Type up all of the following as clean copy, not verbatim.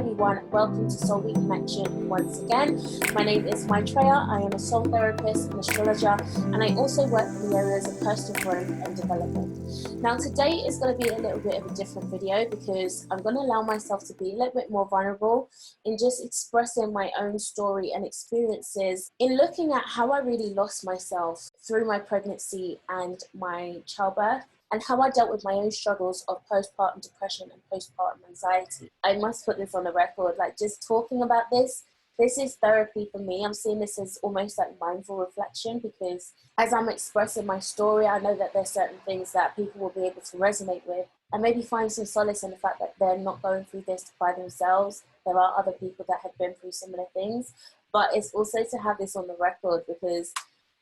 everyone, welcome to Soul Connection once again. My name is Maitreya. I am a soul therapist and astrologer, and I also work in the areas of personal growth and development. Now today is going to be a little bit of a different video because I'm going to allow myself to be a little bit more vulnerable in just expressing my own story and experiences in looking at how I really lost myself through my pregnancy and my childbirth, and how I dealt with my own struggles of postpartum depression and postpartum anxiety. I must put this on the record, like just talking about this is therapy for me. I'm seeing this as almost like mindful reflection, because as I'm expressing my story, I know that there's certain things that people will be able to resonate with and maybe find some solace in the fact that they're not going through this by themselves. There are other people that have been through similar things, but it's also to have this on the record because,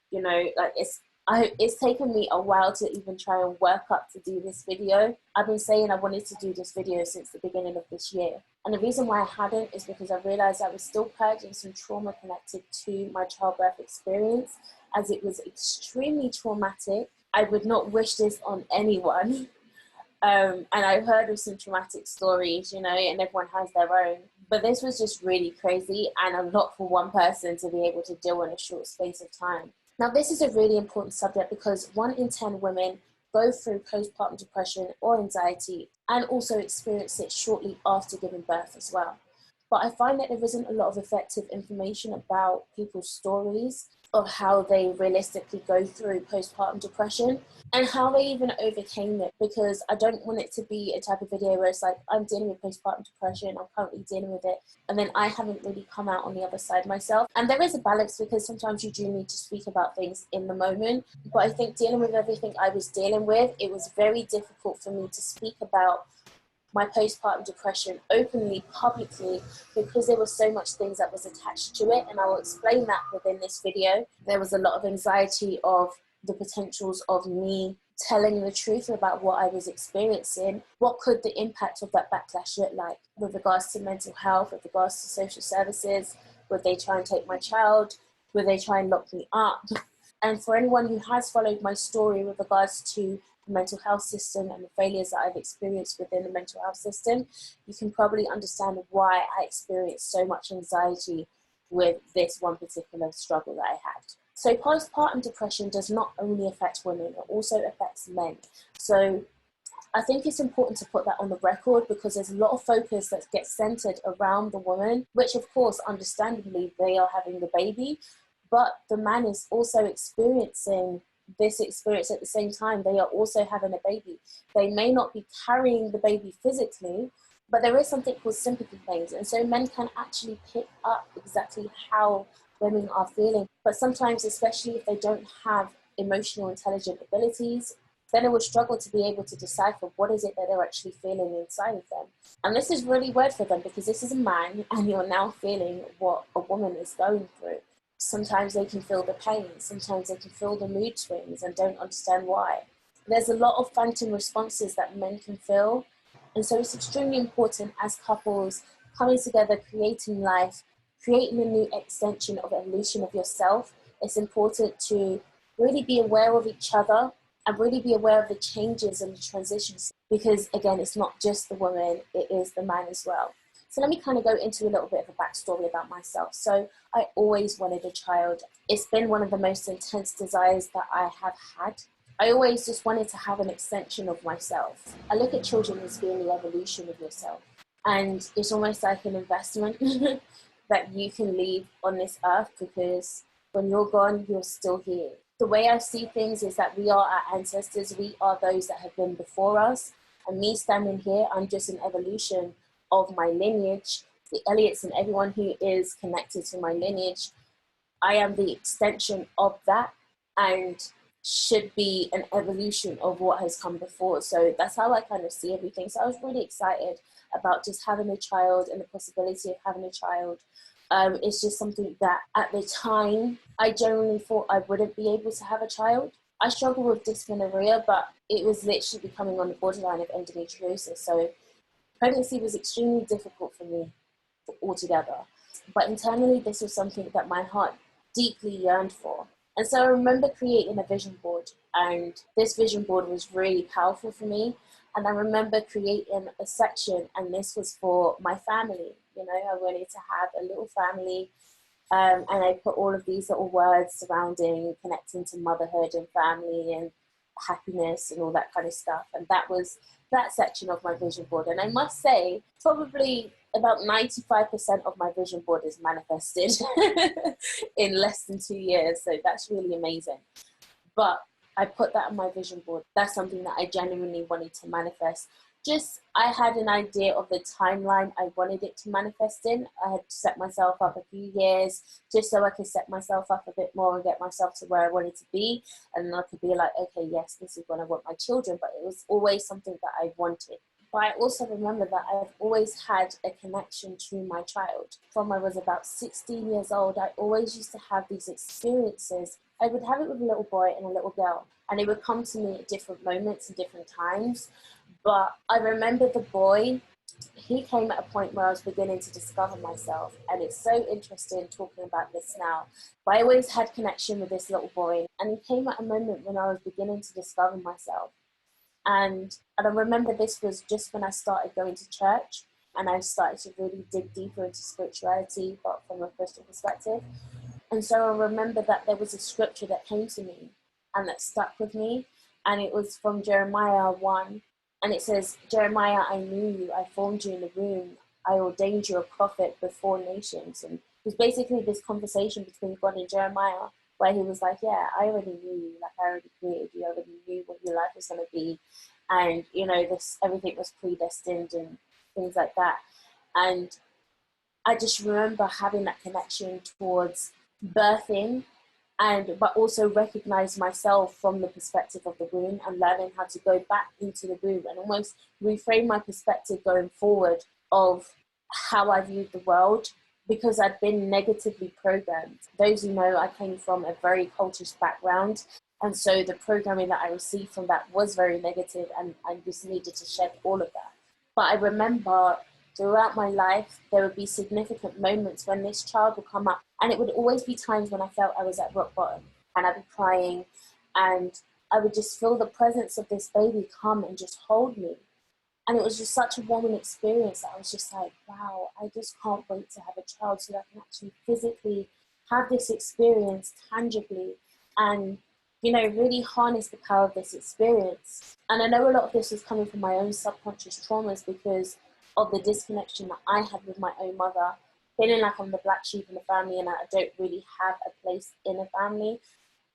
you know, like it's taken me a while to even try and work up to do this video. I've been saying I wanted to do this video since the beginning of this year. And the reason why I hadn't is because I realized I was still purging some trauma connected to my childbirth experience, as it was extremely traumatic. I would not wish this on anyone. And I've heard of some traumatic stories, you know, and everyone has their own. But this was just really crazy and a lot for one person to be able to deal in a short space of time. Now, this is a really important subject because 1 in 10 women go through postpartum depression or anxiety and also experience it shortly after giving birth as well. But I find that there isn't a lot of effective information about people's stories of how they realistically go through postpartum depression and how they even overcame it, because I don't want it to be a type of video where it's like, I'm dealing with postpartum depression, I'm currently dealing with it, and then I haven't really come out on the other side myself. And there is a balance, because sometimes you do need to speak about things in the moment, but I think dealing with everything I was dealing with, it was very difficult for me to speak about my postpartum depression openly, publicly, because there was so much things that was attached to it, and I will explain that within this video. There was a lot of anxiety of the potentials of me telling the truth about what I was experiencing. What could the impact of that backlash look like with regards to mental health, with regards to social services? Would they try and take my child? Would they try and lock me up? And for anyone who has followed my story with regards to the mental health system and the failures that I've experienced within the mental health system, you can probably understand why I experienced so much anxiety with this one particular struggle that I had. So postpartum depression does not only affect women, it also affects men. So I think it's important to put that on the record, because there's a lot of focus that gets centered around the woman, which of course, understandably, they are having the baby, but the man is also experiencing this experience at the same time. They are also having a baby. They may not be carrying the baby physically, but there is something called sympathy things. And so men can actually pick up exactly how women are feeling. But sometimes, especially if they don't have emotional intelligent abilities, then they will struggle to be able to decipher what is it that they're actually feeling inside of them. And this is really weird for them, because this is a man and you're now feeling what a woman is going through. Sometimes they can feel the pain, sometimes they can feel the mood swings and don't understand why. There's a lot of phantom responses that men can feel. And so it's extremely important as couples coming together, creating life, creating a new extension of evolution of yourself. It's important to really be aware of each other and really be aware of the changes and the transitions, because again, it's not just the woman, it is the man as well. So let me kind of go into a little bit of a backstory about myself. So I always wanted a child. It's been one of the most intense desires that I have had. I always just wanted to have an extension of myself. I look at children as being the evolution of yourself. And it's almost like an investment that you can leave on this earth, because when you're gone, you're still here. The way I see things is that we are our ancestors. We are those that have been before us. And me standing here, I'm just an evolution of my lineage, the Elliots and everyone who is connected to my lineage. I am the extension of that and should be an evolution of what has come before. So that's how I kind of see everything. So I was really excited about just having a child and the possibility of having a child. It's just something that at the time, I genuinely thought I wouldn't be able to have a child. I struggled with dysmenorrhea, but it was literally becoming on the borderline of endometriosis. So pregnancy was extremely difficult for me altogether. But internally, this was something that my heart deeply yearned for. And so I remember creating a vision board, and this vision board was really powerful for me. And I remember creating a section, and this was for my family. You know, I wanted to have a little family. And I put all of these little words surrounding connecting to motherhood and family and happiness and all that kind of stuff. And that was that section of my vision board. And I must say, probably about 95% of my vision board is manifested in less than 2 years. So that's really amazing. But I put that on my vision board. That's something that I genuinely wanted to manifest. Just, I had an idea of the timeline I wanted it to manifest in. I had set myself up a few years just so I could set myself up a bit more and get myself to where I wanted to be. And then I could be like, okay, yes, this is when I want my children. But it was always something that I wanted. But I also remember that I've always had a connection to my child. From I was about 16 years old, I always used to have these experiences. I would have it with a little boy and a little girl, and it would come to me at different moments and different times. But I remember the boy, he came at a point where I was beginning to discover myself, and it's so interesting talking about this now. But I always had connection with this little boy, and he came at a moment when I was beginning to discover myself. And I remember this was just when I started going to church, and I started to really dig deeper into spirituality, but from a Christian perspective. And so I remember that there was a scripture that came to me and that stuck with me. And it was from Jeremiah 1. And it says, Jeremiah, I knew you. I formed you in the womb. I ordained you a prophet before nations. And it was basically this conversation between God and Jeremiah, where he was like, yeah, I already knew you. Like, I already created you. I already knew what your life was going to be. And, you know, this everything was predestined and things like that. And I just remember having that connection towards birthing, and but also recognize myself from the perspective of the womb, and learning how to go back into the womb and almost reframe my perspective going forward of how I viewed the world, because I'd been negatively programmed. Those who know, I came from a very cultish background, and so the programming that I received from that was very negative, and I just needed to shed all of that. But I remember throughout my life, there would be significant moments when this child would come up, and it would always be times when I felt I was at rock bottom, and I'd be crying, and I would just feel the presence of this baby come and just hold me. And it was just such a warming experience that I was just like, wow, I just can't wait to have a child so that I can actually physically have this experience tangibly and, you know, really harness the power of this experience. And I know a lot of this is coming from my own subconscious traumas because of the disconnection that I had with my own mother, feeling like I'm the black sheep in the family and I don't really have a place in a family.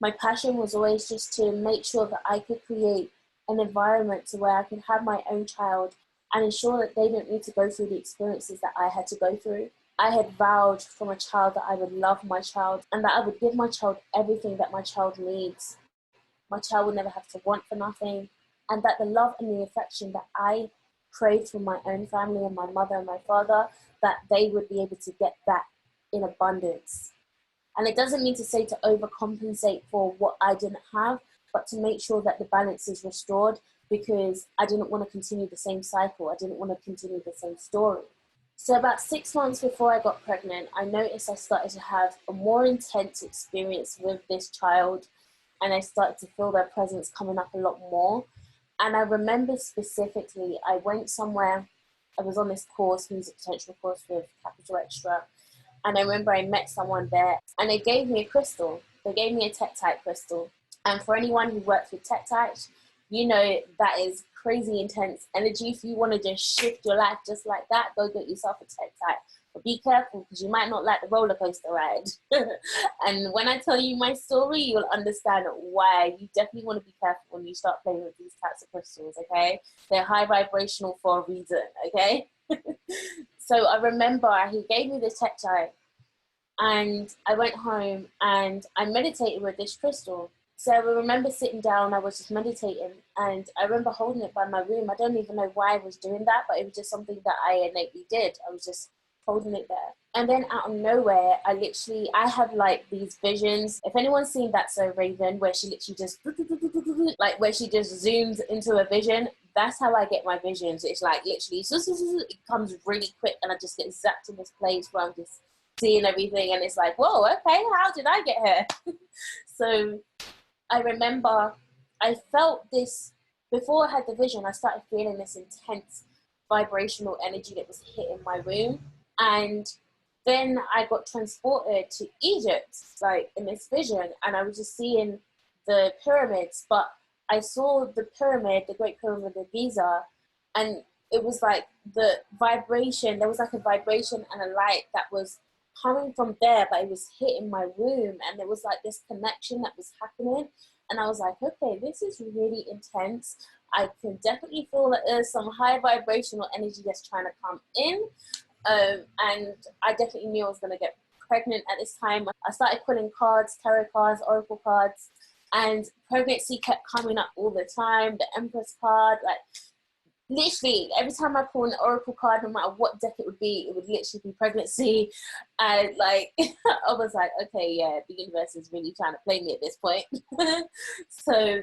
My passion was always just to make sure that I could create an environment to where I could have my own child and ensure that they don't need to go through the experiences that I had to go through. I had vowed from a child that I would love my child and that I would give my child everything that my child needs. My child would never have to want for nothing, and that the love and the affection that I craved from my own family and my mother and my father, that they would be able to get that in abundance. And it doesn't mean to say to overcompensate for what I didn't have, but to make sure that the balance is restored, because I didn't want to continue the same cycle. I didn't want to continue the same story. So about 6 months before I got pregnant, I noticed I started to have a more intense experience with this child, and I started to feel their presence coming up a lot more. And I remember specifically, I went somewhere, I was on this course, music potential course with Capital Extra, and I remember I met someone there and they gave me a crystal. They gave me a Tektite crystal. And for anyone who works with Tektite, you know that is crazy intense energy. If you want to just shift your life just like that, go get yourself a Tektite. But be careful, because you might not like the roller coaster ride. And when I tell you my story, you'll understand why. You definitely want to be careful when you start playing with these types of crystals, okay? They're high vibrational for a reason, okay? So I remember he gave me this Tektite, and I went home and I meditated with this crystal. So I remember sitting down, I was just meditating, and I remember holding it by my room. I don't even know why I was doing that, but it was just something that I innately did. I was just holding it there. And then out of nowhere, I have like these visions. If anyone's seen That's So Raven, where she literally just, like where she just zooms into a vision, that's how I get my visions. It's like literally, it comes really quick and I just get zapped in this place where I'm just seeing everything. And it's like, whoa, okay, how did I get here? So I remember I felt this, before I had the vision, I started feeling this intense vibrational energy that was hitting my room. And then I got transported to Egypt, like in this vision, and I was just seeing the pyramids, but I saw the pyramid, the Great Pyramid of Giza, and it was like the vibration, there was like a vibration and a light that was coming from there, but it was hitting my womb, and there was like this connection that was happening. And I was like, okay, this is really intense. I can definitely feel that there's some high vibrational energy that's trying to come in. And I definitely knew I was going to get pregnant at this time. I started pulling cards, tarot cards, oracle cards, and pregnancy kept coming up all the time. The Empress card, like literally every time I pull an oracle card, no matter what deck it would literally be pregnancy. And like I was like, okay, yeah, the universe is really trying to play me at this point. So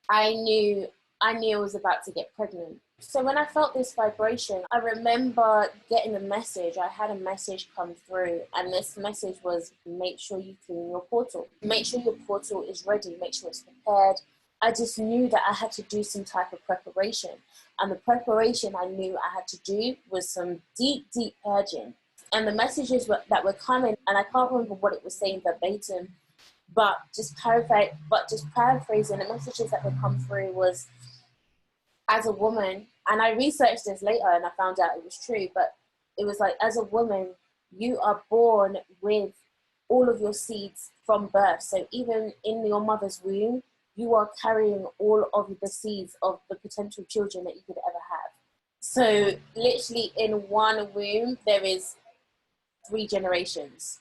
I knew I was about to get pregnant. So when I felt this vibration, I remember getting a message. I had a message come through, and this message was, make sure you clean your portal. Make sure your portal is ready. Make sure it's prepared. I just knew that I had to do some type of preparation. And the preparation I knew I had to do was some deep, deep purging. And the messages that were coming, and I can't remember what it was saying verbatim, but just paraphrasing, the messages that would come through was, as a woman, and I researched this later and I found out it was true, but it was like, as a woman, you are born with all of your seeds from birth. So even in your mother's womb, you are carrying all of the seeds of the potential children that you could ever have. So literally in one womb, there is 3 generations.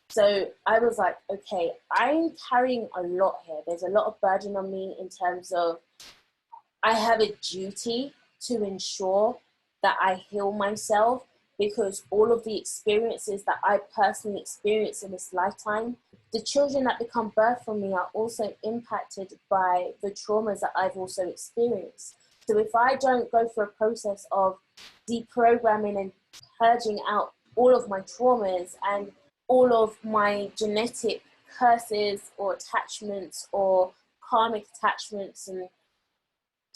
So I was like, okay, I'm carrying a lot here. There's a lot of burden on me in terms of I have a duty to ensure that I heal myself, because all of the experiences that I personally experienced in this lifetime, the children that become birth from me are also impacted by the traumas that I've also experienced. So if I don't go through a process of deprogramming and purging out all of my traumas and all of my genetic curses or attachments or karmic attachments, and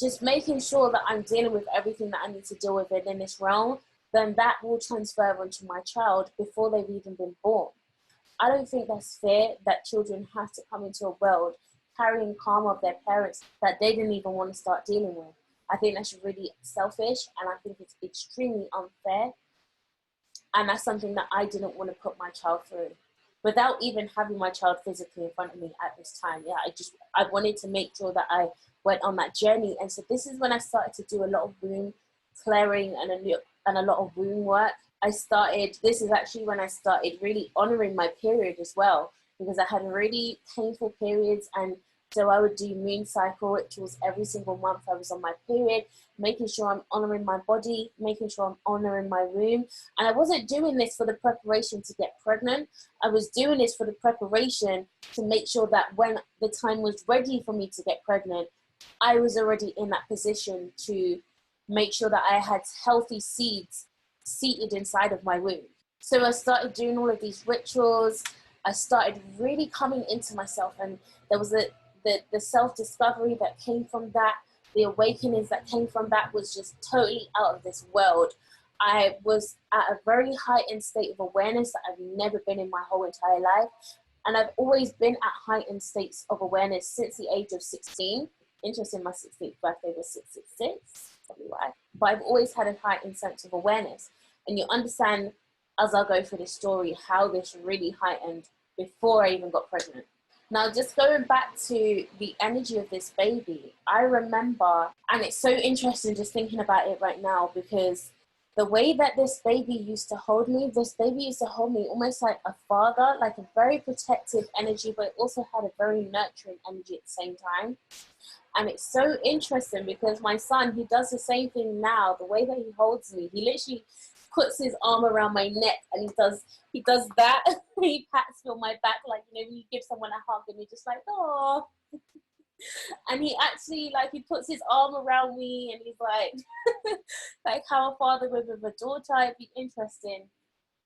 just making sure that I'm dealing with everything that I need to deal with in this realm, then that will transfer onto my child before they've even been born. I don't think that's fair that children have to come into a world carrying karma of their parents that they didn't even want to start dealing with. I think that's really selfish, and I think it's extremely unfair. And that's something that I didn't want to put my child through without even having my child physically in front of me at this time. Yeah, I wanted to make sure that I went on that journey. And so this is when I started to do a lot of womb clearing and a lot of womb work. This is actually when I started really honoring my period as well, because I had really painful periods. And so I would do moon cycle rituals every single month. I was on my period, making sure I'm honoring my body, making sure I'm honoring my womb. And I wasn't doing this for the preparation to get pregnant. I was doing this for the preparation to make sure that when the time was ready for me to get pregnant, I was already in that position to make sure that I had healthy seeds seated inside of my womb. So I started doing all of these rituals. I started really coming into myself, and there was the self-discovery that came from that, the awakenings that came from that was just totally out of this world. I was at a very heightened state of awareness that I've never been in my whole entire life. And I've always been at heightened states of awareness since the age of 16. Interesting, my 16th birthday was 666, probably why. But I've always had a heightened sense of awareness. And you understand, as I'll go through this story, how this really heightened before I even got pregnant. Now, just going back to the energy of this baby, I remember, and it's so interesting just thinking about it right now, because the way that this baby used to hold me almost like a father, like a very protective energy, but it also had a very nurturing energy at the same time. And it's so interesting because my son, he does the same thing now. The way that he holds me, he literally puts his arm around my neck and he does that. He pats me on my back, like, you know, when you give someone a hug and you're just like, oh. And he actually, like, he puts his arm around me and he's like, like how a father would with a daughter. It'd be interesting.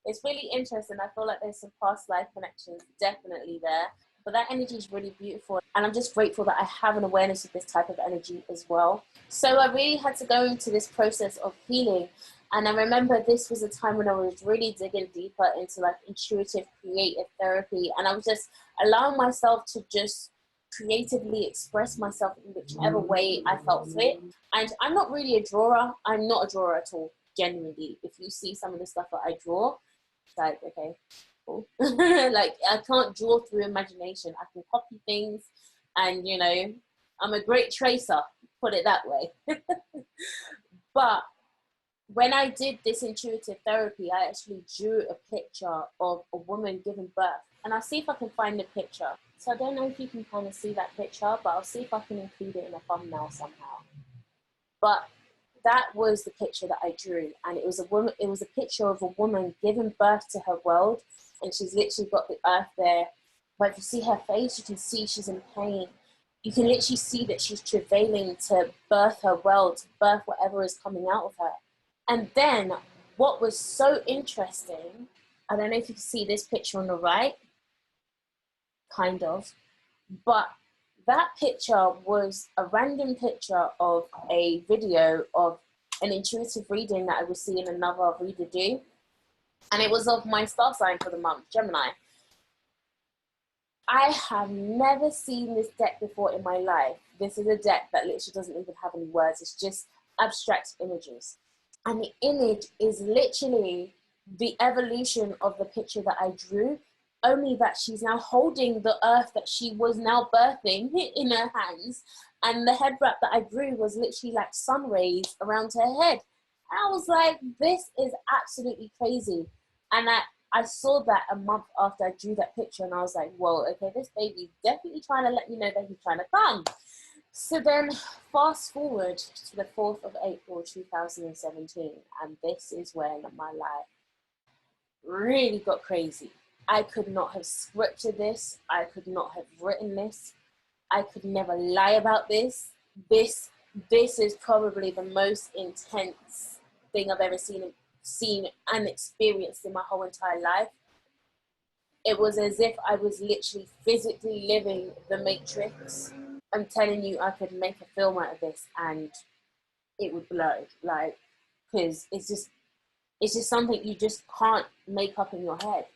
It's really interesting. I feel like there's some past life connections definitely there. But that energy is really beautiful. And I'm just grateful that I have an awareness of this type of energy as well. So I really had to go into this process of healing. And I remember this was a time when I was really digging deeper into like intuitive creative therapy, and I was just allowing myself to just creatively express myself in whichever way I felt fit. And I'm not really a drawer. I'm not a drawer at all, genuinely. If you see some of the stuff that I draw, it's like, okay, cool. Like, I can't draw through imagination. I can copy things, and, you know, I'm a great tracer, put it that way. But when I did this intuitive therapy, I actually drew a picture of a woman giving birth. And I'll see if I can find the picture. So I don't know if you can kind of see that picture, but I'll see if I can include it in a thumbnail somehow. But that was the picture that I drew. And it was a woman, it was a picture of a woman giving birth to her world. And she's literally got the earth there. But if you see her face, you can see she's in pain. You can literally see that she's travailing to birth her world, to birth whatever is coming out of her. And then what was so interesting, I don't know if you can see this picture on the right, kind of, but that picture was a random picture of a video of an intuitive reading that I was seeing another reader do. And it was of my star sign for the month, Gemini. I have never seen this deck before in my life. This is a deck that literally doesn't even have any words. It's just abstract images. And the image is literally the evolution of the picture that I drew, only that she's now holding the earth that she was now birthing in her hands. And the head wrap that I drew was literally like sun rays around her head. And I was like, this is absolutely crazy. And I saw that a month after I drew that picture, and I was like, whoa, okay, this baby's definitely trying to let me know that he's trying to come. So then fast forward to the 4th of April, 2017, and this is when my life really got crazy. I could not have scripted this. I could not have written this. I could never lie about this. This is probably the most intense thing I've ever seen and experienced in my whole entire life. It was as if I was literally physically living the Matrix. I'm telling you, I could make a film out of this and it would blow, like, because it's just something you just can't make up in your head.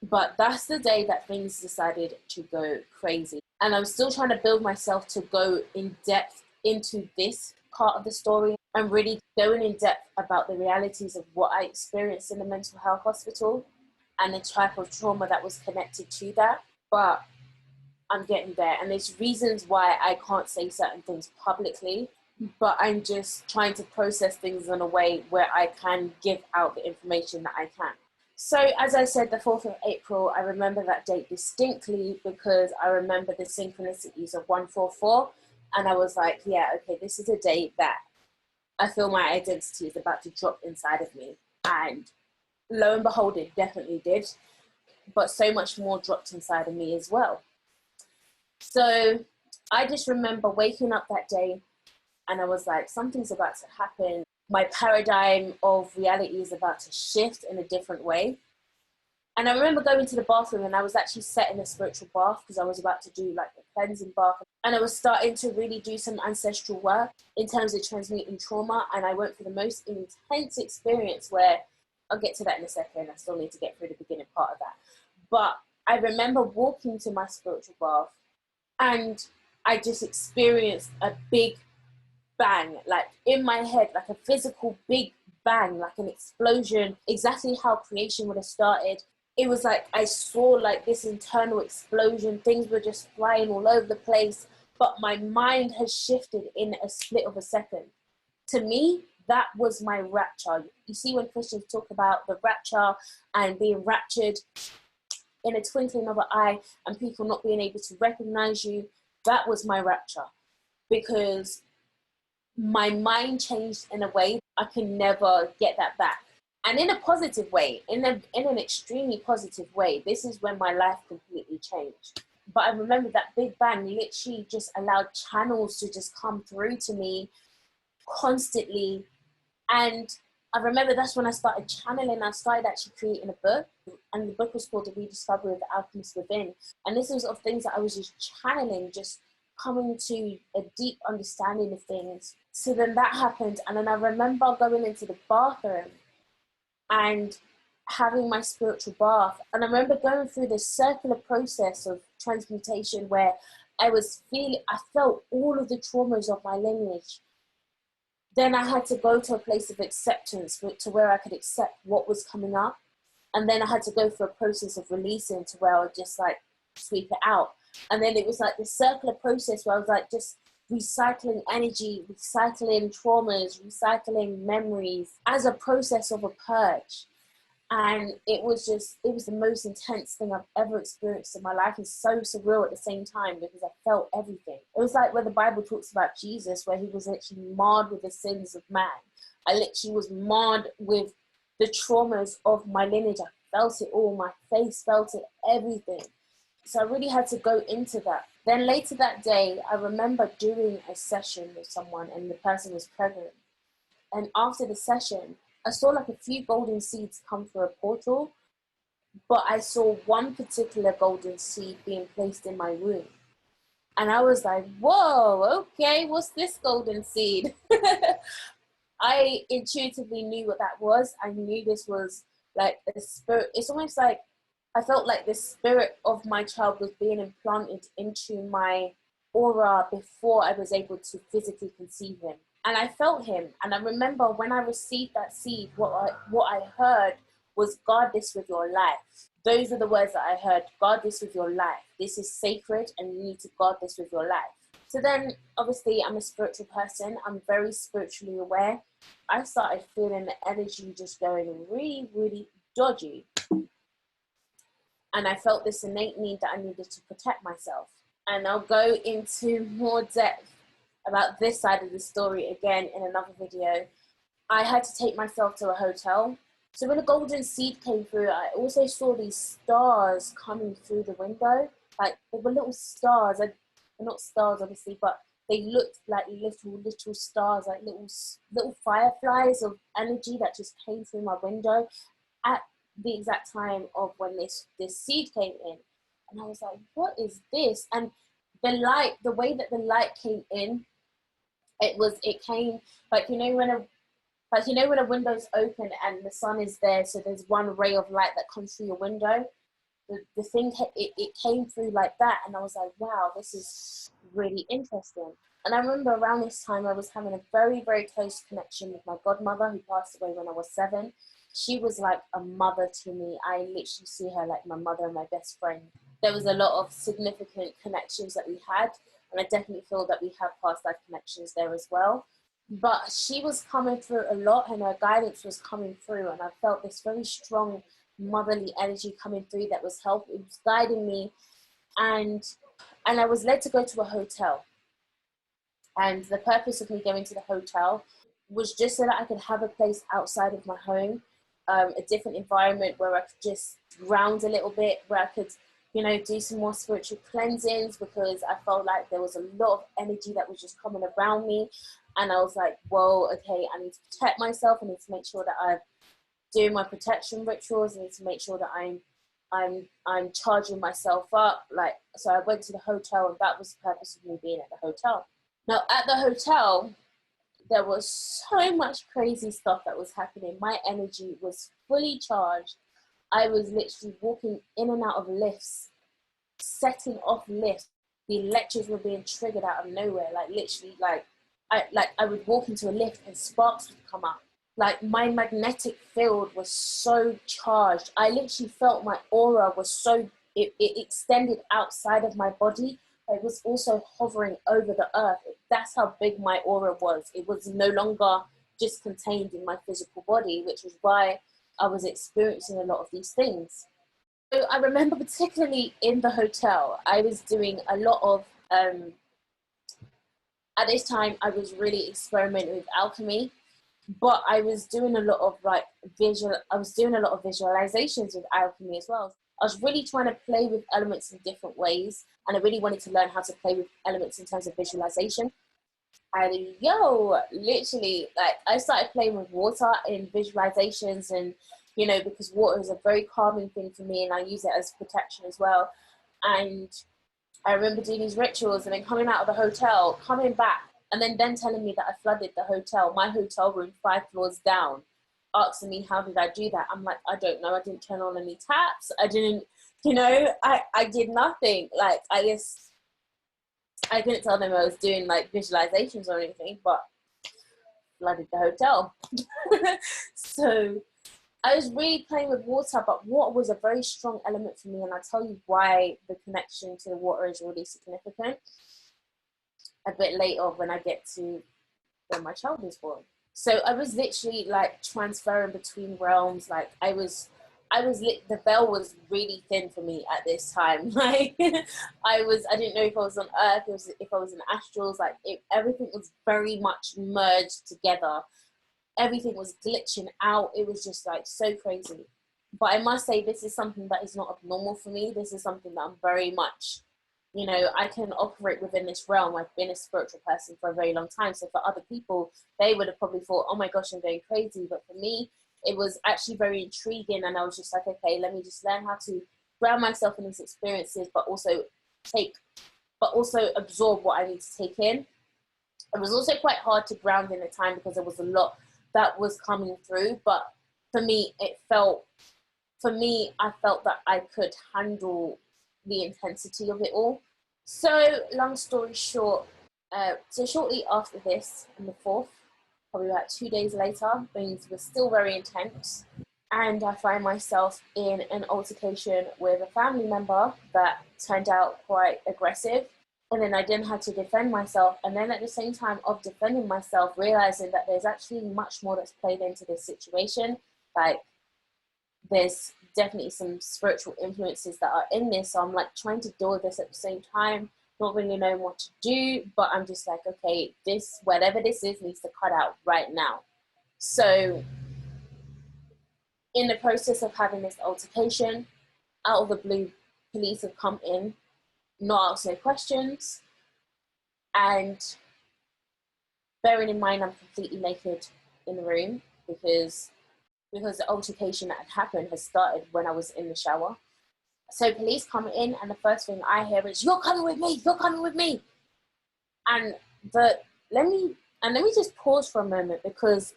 But that's the day that things decided to go crazy. And I'm still trying to build myself to go in depth into this part of the story and really going in depth about the realities of what I experienced in the mental health hospital and the type of trauma that was connected to that. But I'm getting there, and there's reasons why I can't say certain things publicly, but I'm just trying to process things in a way where I can give out the information that I can. So as I said, the 4th of April, I remember that date distinctly because I remember the synchronicities of 144, and I was like, yeah, okay, this is a date that I feel my identity is about to drop inside of me. And lo and behold, it definitely did, but so much more dropped inside of me as well. So I just remember waking up that day and I was like, something's about to happen. My paradigm of reality is about to shift in a different way. And I remember going to the bathroom, and I was actually set in a spiritual bath because I was about to do like a cleansing bath. And I was starting to really do some ancestral work in terms of transmuting trauma. And I went through the most intense experience where, I'll get to that in a second. I still need to get through the beginning part of that. But I remember walking to my spiritual bath, and I just experienced a big bang, like in my head, like a physical big bang, like an explosion, exactly how creation would have started. It was like I saw like this internal explosion. Things were just flying all over the place, but my mind has shifted in a split of a second. To me, that was my rapture. You see, when Christians talk about the rapture and being raptured in a twinkling of an eye and people not being able to recognize you, that was my rapture, because my mind changed in a way I can never get that back. And in a positive way, in an extremely positive way. This is when my life completely changed. But I remember that big bang literally just allowed channels to just come through to me constantly. And I remember that's when I started channeling. I started actually creating a book, and the book was called The Rediscovery of the Alchemist Within. And this was of things that I was just channeling, just coming to a deep understanding of things. So then that happened, and then I remember going into the bathroom and having my spiritual bath. And I remember going through this circular process of transmutation where I felt all of the traumas of my lineage. Then I had to go to a place of acceptance to where I could accept what was coming up. And then I had to go through a process of releasing to where I would just like sweep it out. And then it was like this circular process where I was like just recycling energy, recycling traumas, recycling memories as a process of a purge. And it was the most intense thing I've ever experienced in my life, and so surreal at the same time because I felt everything. It was like where the Bible talks about Jesus, where he was literally marred with the sins of man. I literally was marred with the traumas of my lineage. I felt it all, my face felt it, everything. So I really had to go into that. Then later that day, I remember doing a session with someone and the person was pregnant. And after the session, I saw like a few golden seeds come through a portal, but I saw one particular golden seed being placed in my womb. And I was like, whoa, okay, what's this golden seed? I intuitively knew what that was. I knew this was like a spirit. It's almost like I felt like the spirit of my child was being implanted into my aura before I was able to physically conceive him. And I felt him. And I remember when I received that seed, what I heard was, guard this with your life. Those are the words that I heard. Guard this with your life. This is sacred and you need to guard this with your life. So then, obviously, I'm a spiritual person. I'm very spiritually aware. I started feeling the energy just going really, really dodgy. And I felt this innate need that I needed to protect myself. And I'll go into more depth about this side of the story again in another video. I had to take myself to a hotel. So when the golden seed came through, I also saw these stars coming through the window. Like, they were little stars. They're not stars, obviously, but they looked like little stars, like little fireflies of energy that just came through my window at the exact time of when this seed came in. And I was like, what is this? And the way that the light came in, it came like, when a window's open and the sun is there, so there's one ray of light that comes through your window. The thing, it came through like that, and I was like, wow, this is really interesting. And I remember around this time I was having a very, very close connection with my godmother, who passed away when I was 7. She was like a mother to me. I literally see her like my mother and my best friend. There was a lot of significant connections that we had, and I definitely feel that we have past life connections there as well. But she was coming through a lot, and her guidance was coming through, and I felt this very strong motherly energy coming through that was helping, it was guiding me. And I was led to go to a hotel. And the purpose of me going to the hotel was just so that I could have a place outside of my home, a different environment where I could just ground a little bit, where I could, do some more spiritual cleansings, because I felt like there was a lot of energy that was just coming around me. And I was like, whoa, okay, I need to protect myself. I need to make sure that I'm doing my protection rituals. I need to make sure that I'm charging myself up. So I went to the hotel, and that was the purpose of me being at the hotel. Now, at the hotel, there was so much crazy stuff that was happening. My energy was fully charged. I was literally walking in and out of lifts, setting off lifts. The electrics were being triggered out of nowhere. I would walk into a lift and sparks would come up. Like, my magnetic field was so charged. I literally felt my aura was it extended outside of my body. It was also hovering over the earth. That's how big my aura was. It was no longer just contained in my physical body, which was why I was experiencing a lot of these things. So I remember, particularly in the hotel, I was doing a lot of, at this time, I was really experimenting with alchemy, but I was doing a lot of visualizations with alchemy as well. I was really trying to play with elements in different ways, and I really wanted to learn how to play with elements in terms of visualization. And literally, I started playing with water in visualizations, and because water is a very calming thing for me, and I use it as protection as well. And I remember doing these rituals and then coming out of the hotel, coming back, and then telling me that I flooded the hotel, my hotel room 5 floors down, asking me how did I do that. I'm like, I don't know. I didn't turn on any taps. I didn't, I did nothing. Like, I couldn't tell them I was doing like visualizations or anything, but flooded the hotel. So I was really playing with water, but water was a very strong element for me, and I'll tell you why the connection to the water is really significant a bit later when I get to when my child was born. So I was literally like transferring between realms. Like the veil was really thin for me at this time. Like I didn't know if I was on earth, if I was in astrals, like everything was very much merged together. Everything was glitching out. It was just like so crazy. But I must say, this is something that is not abnormal for me. This is something that I'm very much, I can operate within this realm. I've been a spiritual person for a very long time. So for other people, they would have probably thought, oh my gosh, I'm going crazy. But for me, it was actually very intriguing. And I was just like, okay, let me just learn how to ground myself in these experiences, but also absorb what I need to take in. It was also quite hard to ground in the time because there was a lot that was coming through. But for me, I felt that I could handle the intensity of it all. So long story short, so shortly after this, on the 4th, probably about 2 days later, things were still very intense. And I find myself in an altercation with a family member that turned out quite aggressive. And then I then had to defend myself. And then at the same time of defending myself, realizing that there's actually much more that's played into this situation. Like, there's definitely some spiritual influences that are in this. So I'm like trying to deal with this at the same time, not really knowing what to do. But I'm just like, okay, whatever this is, needs to cut out right now. So in the process of having this altercation, out of the blue, police have come in, not asked no questions. And bearing in mind, I'm completely naked in the room because the altercation that had happened has started when I was in the shower. So police come in, and the first thing I hear is, "You're coming with me, you're coming with me." And let me just pause for a moment, because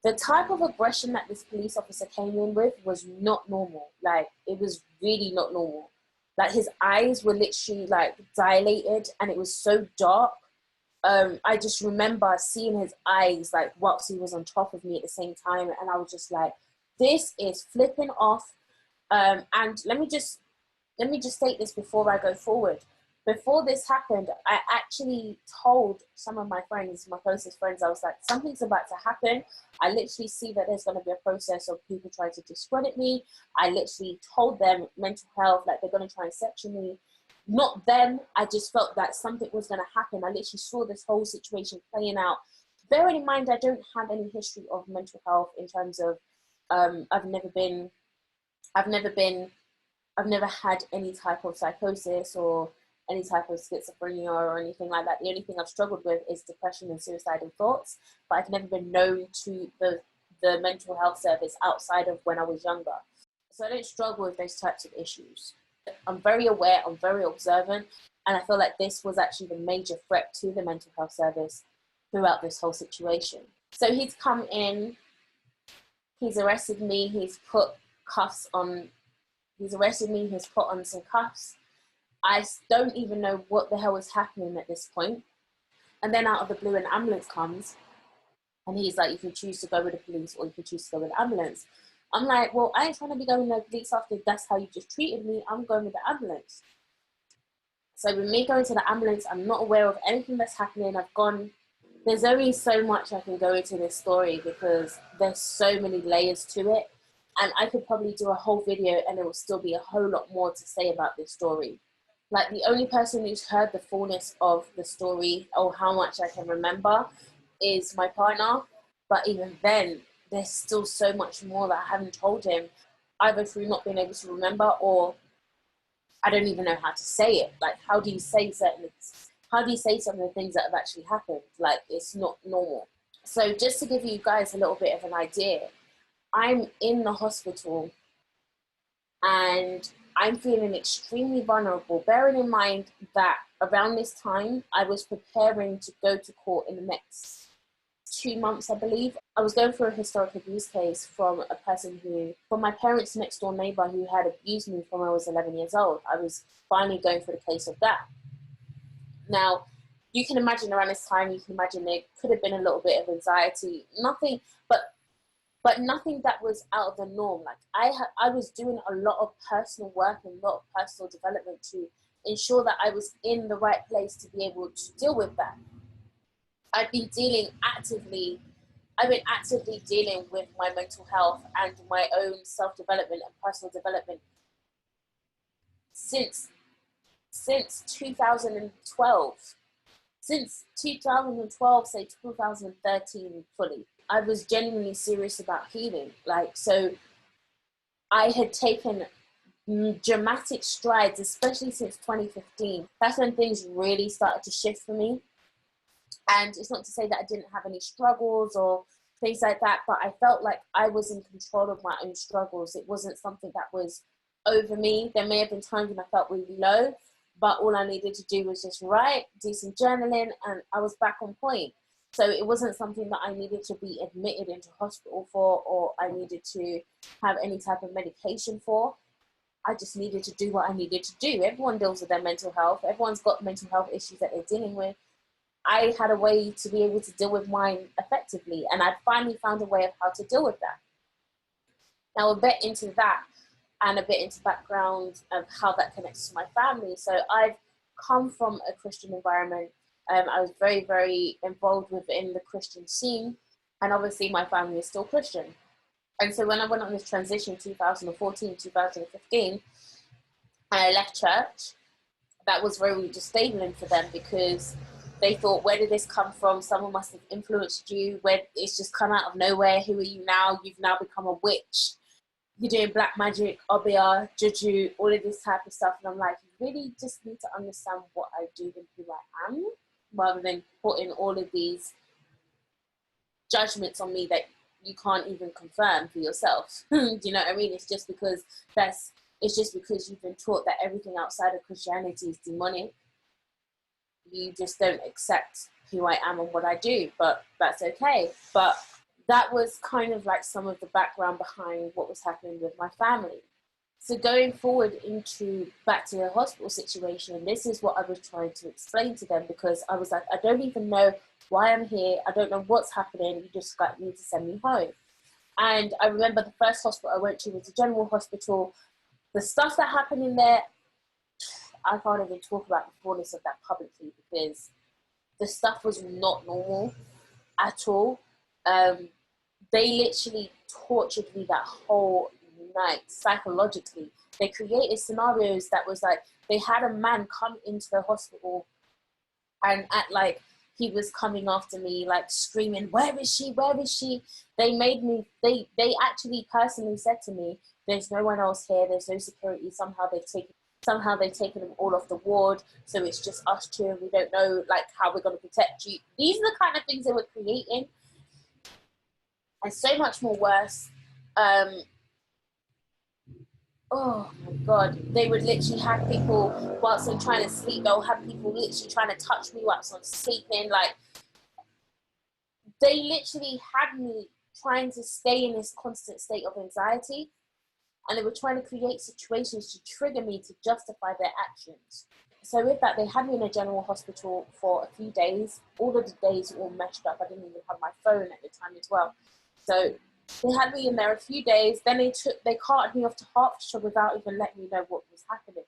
the type of aggression that this police officer came in with was not normal. Like, it was really not normal. Like, his eyes were literally like dilated, and it was so dark. I just remember seeing his eyes like whilst he was on top of me at the same time, and I was just like, this is flipping off. And let me just state this before I go forward. Before this happened, I actually told some of my friends, my closest friends, I was like, something's about to happen. I literally see that there's going to be a process of people trying to discredit me. I literally told them mental health, like they're going to try and section me. Not them, I just felt that something was going to happen. I literally saw this whole situation playing out. Bearing in mind, I don't have any history of mental health in terms of, I've never had any type of psychosis or any type of schizophrenia or anything like that. The only thing I've struggled with is depression and suicidal thoughts, but I've never been known to the mental health service outside of when I was younger. So I don't struggle with those types of issues. I'm very aware, I'm very observant, and I feel like this was actually the major threat to the mental health service throughout this whole situation. So he's come in, he's arrested me, he's put on some cuffs. I don't even know what the hell is happening at this point. And then out of the blue, an ambulance comes, and he's like, you can choose to go with the police or you can choose to go with the ambulance. I'm like, well, I ain't trying to be going with the police after that's how you just treated me. I'm going with the ambulance. So with me going to the ambulance, I'm not aware of anything that's happening. There's only so much I can go into this story because there's so many layers to it. And I could probably do a whole video and there will still be a whole lot more to say about this story. Like, the only person who's heard the fullness of the story or how much I can remember is my partner. But even then, there's still so much more that I haven't told him, either through not being able to remember or I don't even know how to say it. Like, how do you say some of the things that have actually happened? Like, it's not normal. So just to give you guys a little bit of an idea, I'm in the hospital and I'm feeling extremely vulnerable, bearing in mind that around this time, I was preparing to go to court in the next 2 months, I believe. I was going through a historic abuse case from my parents' next door neighbor who had abused me from when I was 11 years old. I was finally going through the case of that. Now, you can imagine around this time, you can imagine there could have been a little bit of anxiety, nothing, but nothing that was out of the norm. Like I was doing a lot of personal work and a lot of personal development to ensure that I was in the right place to be able to deal with that. I've been actively dealing with my mental health and my own self-development and personal development since 2012. Since 2012, say 2013 fully. I was genuinely serious about healing. So I had taken dramatic strides, especially since 2015. That's when things really started to shift for me. And it's not to say that I didn't have any struggles or things like that, but I felt like I was in control of my own struggles. It wasn't something that was over me. There may have been times when I felt really low, but all I needed to do was just write, do some journaling, and I was back on point. So it wasn't something that I needed to be admitted into hospital for, or I needed to have any type of medication for. I just needed to do what I needed to do. Everyone deals with their mental health. Everyone's got mental health issues that they're dealing with. I had a way to be able to deal with mine effectively, and I finally found a way of how to deal with that. Now, a bit into that and a bit into background of how that connects to my family. So I've come from a Christian environment. I was very, very involved within the Christian scene, and obviously my family is still Christian. And so when I went on this transition, 2014, 2015, and I left church, that was very disabling for them, because they thought, where did this come from? Someone must have influenced you. Where it's just come out of nowhere. Who are you now? You've now become a witch. You're doing black magic, obia, juju, all of this type of stuff. And I'm like, you really just need to understand what I do and who I am, rather than putting all of these judgments on me that you can't even confirm for yourself. Do you know what I mean? It's just because you've been taught that everything outside of Christianity is demonic. You just don't accept who I am and what I do, but that's okay. But that was kind of like some of the background behind what was happening with my family. So going forward back to the hospital situation, this is what I was trying to explain to them, because I was like, I don't even know why I'm here. I don't know what's happening. You just need to send me home. And I remember the first hospital I went to was a general hospital. The stuff that happened in there, I can't even talk about the fullness of that publicly, because the stuff was not normal at all. They literally tortured me that whole night psychologically. They created scenarios that was like, they had a man come into the hospital and act like he was coming after me, like screaming, where is she? Where is she? They actually personally said to me, there's no one else here. There's no security. Somehow they've taken them all off the ward. So it's just us two. And we don't know like how we're going to protect you. These are the kind of things they were creating. And so much more worse. Oh my God, they would literally have people, whilst I'm trying to sleep, they'll have people literally trying to touch me whilst I'm sleeping. Like, they literally had me trying to stay in this constant state of anxiety, and they were trying to create situations to trigger me to justify their actions. So with that, they had me in a general hospital for a few days. All of the days were all meshed up. I didn't even have my phone at the time as well. So they had me in there a few days. Then they carted me off to Hertfordshire without even letting me know what was happening.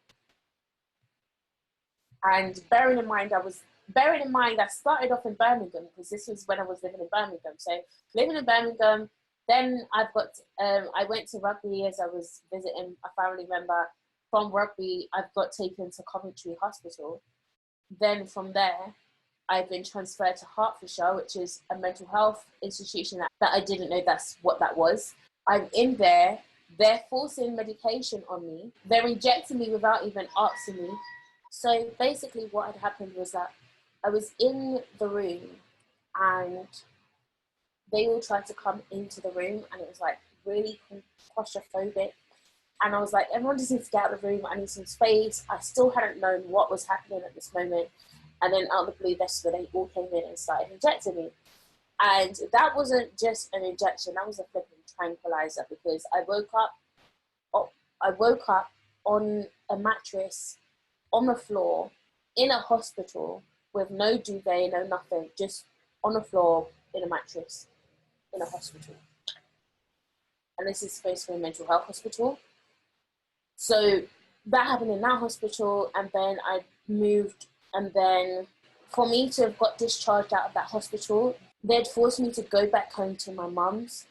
And bearing in mind, I started off in Birmingham, because this was when I was living in Birmingham. So living in Birmingham, then I went to Rugby as I was visiting a family member. From Rugby, I've got taken to Coventry Hospital. Then from there, I've been transferred to Hertfordshire, which is a mental health institution that I didn't know that's what that was. I'm in there. They're forcing medication on me. They're injecting me without even asking me. So basically what had happened was that I was in the room and they all tried to come into the room, and it was like really claustrophobic. And I was like, everyone just needs to get out of the room. I need some space. I still hadn't known what was happening at this moment. And then out of the blue, yesterday, they all came in and started injecting me. And that wasn't just an injection. That was a flipping tranquilizer, because I woke up on a mattress on the floor in a hospital with no duvet, no nothing, just on the floor in a mattress in a hospital. And this is supposed to be a mental health hospital. So that happened in that hospital, and then I moved, and then for me to have got discharged out of that hospital, they'd forced me to go back home to my mum's,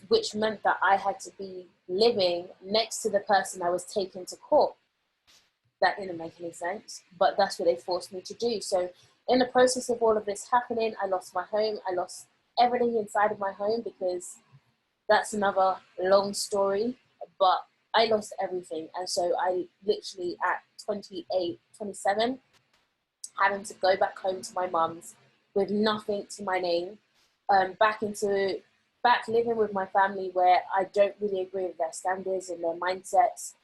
which meant that I had to be living next to the person I was taken to court. That didn't make any sense, but that's what they forced me to do. So in the process of all of this happening, I lost my home. I lost everything inside of my home, because that's another long story, but I lost everything. And so I literally at 28, 27, having to go back home to my mum's with nothing to my name, back living with my family, where I don't really agree with their standards and their mindsets.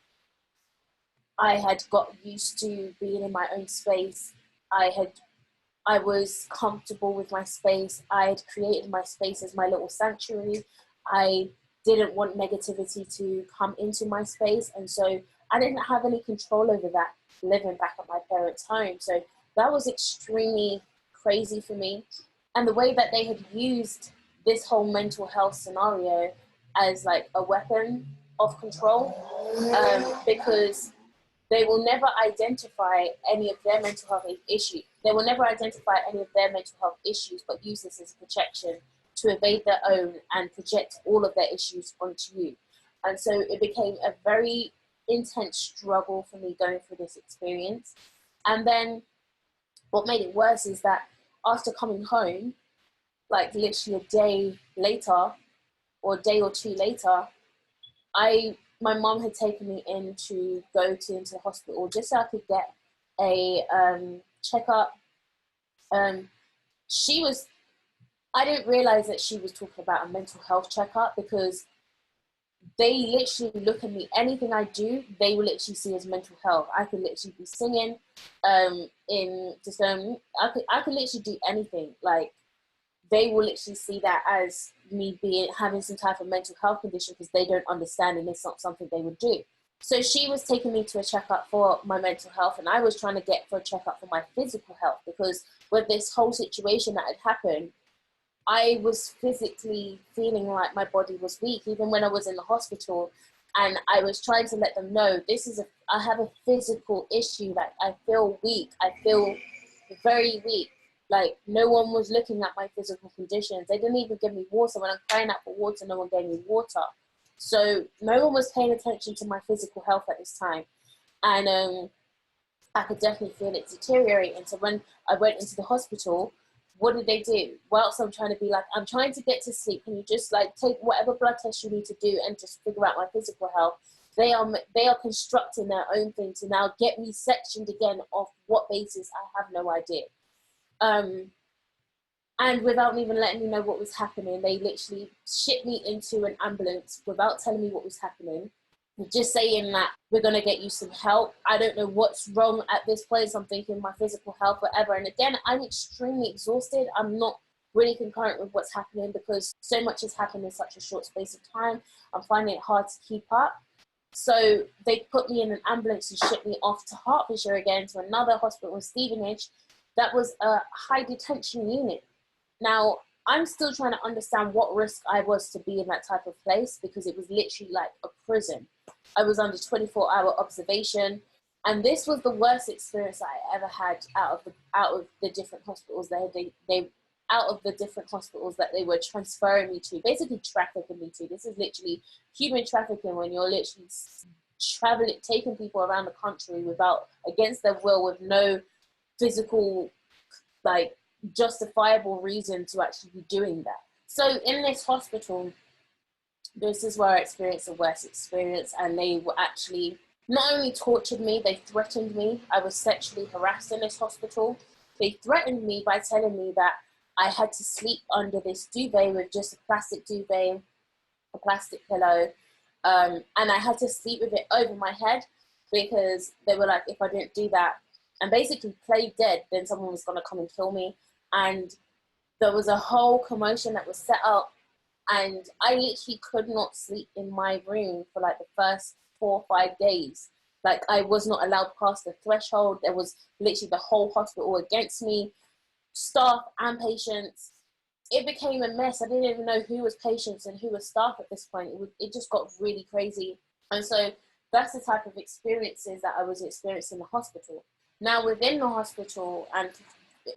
I had got used to being in my own space. I was comfortable with my space. I had created my space as my little sanctuary. I didn't want negativity to come into my space. And so I didn't have any control over that living back at my parents' home. So that was extremely crazy for me. And the way that they had used this whole mental health scenario as like a weapon of control, because they will never identify any of their mental health issues. They will never identify any of their mental health issues, but use this as protection to evade their own and project all of their issues onto you. And so it became a very intense struggle for me going through this experience. And then what made it worse is that after coming home, like literally a day later or a day or two later, my mom had taken me in to go into the hospital just so I could get a checkup. I didn't realize that she was talking about a mental health checkup, because they literally look at me, anything I do, they will literally see as mental health. I could literally be singing, I could literally do anything. Like, they will literally see that as me having some type of mental health condition, because they don't understand, and it's not something they would do. So she was taking me to a checkup for my mental health, and I was trying to get for a checkup for my physical health, because with this whole situation that had happened, I was physically feeling like my body was weak, even when I was in the hospital. And I was trying to let them know, I have a physical issue. Like, I feel weak. I feel very weak. Like, no one was looking at my physical conditions. They didn't even give me water. When I'm crying out for water, no one gave me water. So no one was paying attention to my physical health at this time. And I could definitely feel it deteriorating. So when I went into the hospital, what did they do? Whilst I'm trying to be like, I'm trying to get to sleep, can you just like take whatever blood test you need to do and just figure out my physical health? They are constructing their own thing to now get me sectioned again off what basis, I have no idea. And without even letting me know what was happening, they literally shipped me into an ambulance without telling me what was happening. Just saying that we're going to get you some help. I don't know what's wrong at this place. I'm thinking my physical health, whatever. And again, I'm extremely exhausted. I'm not really concurrent with what's happening, because so much has happened in such a short space of time. I'm finding it hard to keep up. So they put me in an ambulance and shipped me off to Hertfordshire again, to another hospital in Stevenage. That was a high detention unit. Now, I'm still trying to understand what risk I was to be in that type of place, because it was literally like a prison. I was under 24-hour observation, and this was the worst experience I ever had out of the different hospitals that they were transferring me to, basically trafficking me to. This is literally human trafficking, when you're literally taking people around the country against their will, with no physical, like, justifiable reason to actually be doing that. So in this hospital, this is where I experienced the worst experience, and they were actually not only tortured me, they threatened me. I was sexually harassed in this hospital. They threatened me by telling me that I had to sleep under this duvet with just a plastic duvet, a plastic pillow, And I had to sleep with it over my head because they were like, if I didn't do that and basically play dead, then someone was going to come and kill me. And there was a whole commotion that was set up, and I literally could not sleep in my room for like the first 4 or 5 days. Like, I was not allowed past the threshold. There was literally the whole hospital against me, staff and patients. It became a mess. I didn't even know who was patients and who was staff at this point. It just got really crazy. And so that's the type of experiences that I was experiencing in the hospital. Now, within the hospital, and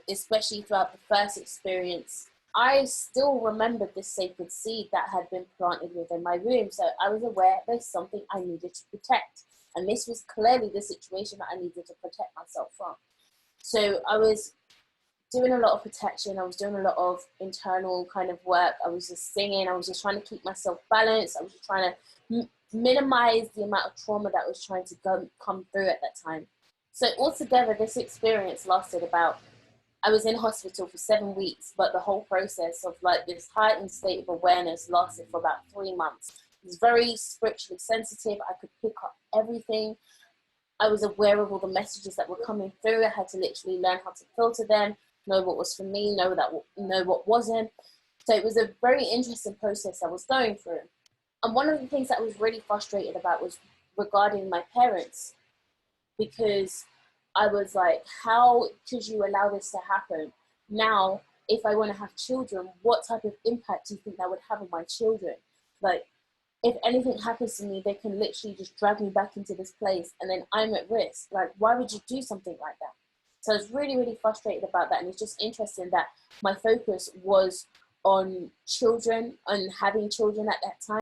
especially throughout the first experience, I still remembered this sacred seed that had been planted within my room. So I was aware there's something I needed to protect. And this was clearly the situation that I needed to protect myself from. So I was doing a lot of protection. I was doing a lot of internal kind of work. I was just singing. I was just trying to keep myself balanced. I was just trying to minimize the amount of trauma that was trying to come through at that time. So altogether, this experience lasted about, I was in hospital for 7 weeks, but the whole process of like this heightened state of awareness lasted for about 3 months. It was very spiritually sensitive. I could pick up everything. I was aware of all the messages that were coming through. I had to literally learn how to filter them, know what was for me, know what wasn't. So it was a very interesting process I was going through. And one of the things that I was really frustrated about was regarding my parents, because I was like, how could you allow this to happen? Now, if I want to have children, what type of impact do you think that would have on my children? Like, if anything happens to me, they can literally just drag me back into this place, and then I'm at risk. Like, why would you do something like that? So I was really, really frustrated about that. And it's just interesting that my focus was on children and having children at that time.